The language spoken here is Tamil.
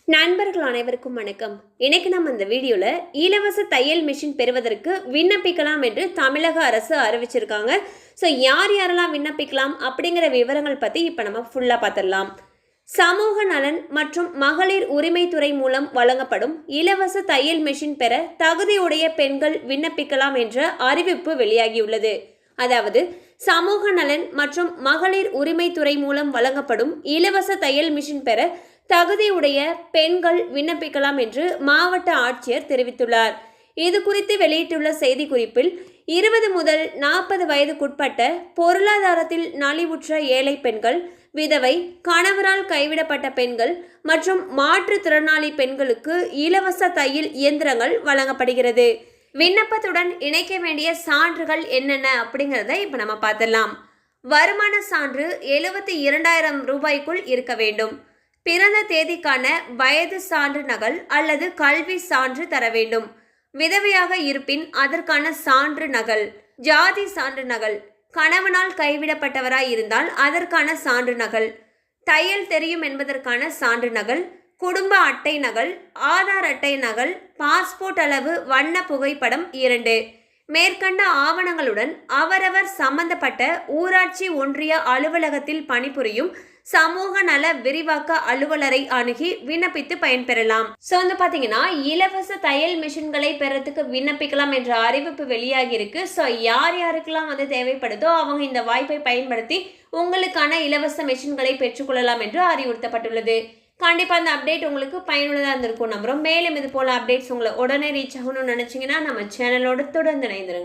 நண்பர்கள் அனைவருக்கும் வணக்கம். இன்னைக்கு நம்ம இந்த வீடியோல இலவச தையல் மிஷின் பெறுவதற்கு விண்ணப்பிக்கலாம் என்று தமிழக அரசு அறிவிச்சிருக்காங்க. ஸோ யார் யாரெல்லாம் விண்ணப்பிக்கலாம் அப்படிங்கிற விவரங்கள் பற்றி இப்போ நம்ம ஃபுல்லாக பார்த்துடலாம். சமூக நலன் மற்றும் மகளிர் உரிமைத்துறை மூலம் வழங்கப்படும் இலவச தையல் மிஷின் பெற தகுதியுடைய பெண்கள் விண்ணப்பிக்கலாம் என்ற அறிவிப்பு வெளியாகியுள்ளது. அதாவது சமூக நலன் மற்றும் மகளிர் உரிமைத்துறை மூலம் வழங்கப்படும் இலவச தையல் மிஷின் பெற தகுதியுடைய பெண்கள் விண்ணப்பிக்கலாம் என்று மாவட்ட ஆட்சியர் தெரிவித்துள்ளார். இது குறித்து வெளியிட்டுள்ள செய்திக்குறிப்பில் 20 முதல் 40 வயதுக்குட்பட்ட பொருளாதாரத்தில் நலிவுற்ற ஏழை பெண்கள், விதவை, கணவரால் கைவிடப்பட்ட பெண்கள் மற்றும் மாற்றுத்திறனாளி பெண்களுக்கு இலவச தையல் இயந்திரங்கள் வழங்கப்படுகிறது. விண்ணப்பத்துடன் இணைக்க வேண்டிய சான்றுகள் என்னென்ன அப்படிங்கிறத இப்போ நம்ம பார்த்துடலாம். வருமான சான்று 72,000 ரூபாய்க்குள் இருக்க வேண்டும். பிறந்த தேதிக்கான வயது சான்று நகல் அல்லது கல்வி சான்று தர வேண்டும். விதவையாக இருப்பின் அதற்கான சான்று நகல். ஜாதி சான்று நகல். கணவனால் கைவிடப்பட்டவராய் இருந்தால் அதற்கான சான்று நகல். தையல் தெரியும் என்பதற்கான சான்று நகல். குடும்ப அட்டை நகல், ஆதார் அட்டை நகல், பாஸ்போர்ட் அளவு வண்ண புகைப்படம் 2. மேற்கண்ட ஆவணங்களுடன் அவரவர் சம்பந்தப்பட்ட ஊராட்சி ஒன்றிய அலுவலகத்தில் பணிபுரியும் சமூக நல விரிவாக்க அலுவலரை அணுகி விண்ணப்பித்து பயன்பெறலாம். ஸோ வந்து பார்த்தீங்கன்னா இலவச தையல் மிஷின்களை பெறத்துக்கு விண்ணப்பிக்கலாம் என்ற அறிவிப்பு வெளியாகி இருக்கு. ஸோ யார் யாருக்கெல்லாம் வந்து தேவைப்படுதோ அவங்க இந்த வாய்ப்பை பயன்படுத்தி உங்களுக்கான இலவச மிஷின்களை பெற்றுக்கொள்ளலாம் என்று அறிவுறுத்தப்பட்டுள்ளது. கண்டிப்பாக அந்த அப்டேட் உங்களுக்கு பயனுள்ளதாக இருந்திருக்கும் நம்புறோம். மேலும் இது போல அப்டேட்ஸ் உங்களை உடனே ரீச் ஆகணும்னு நினச்சிங்கன்னா நம்ம சேனலோட தொடர்ந்து இணைந்திருங்க.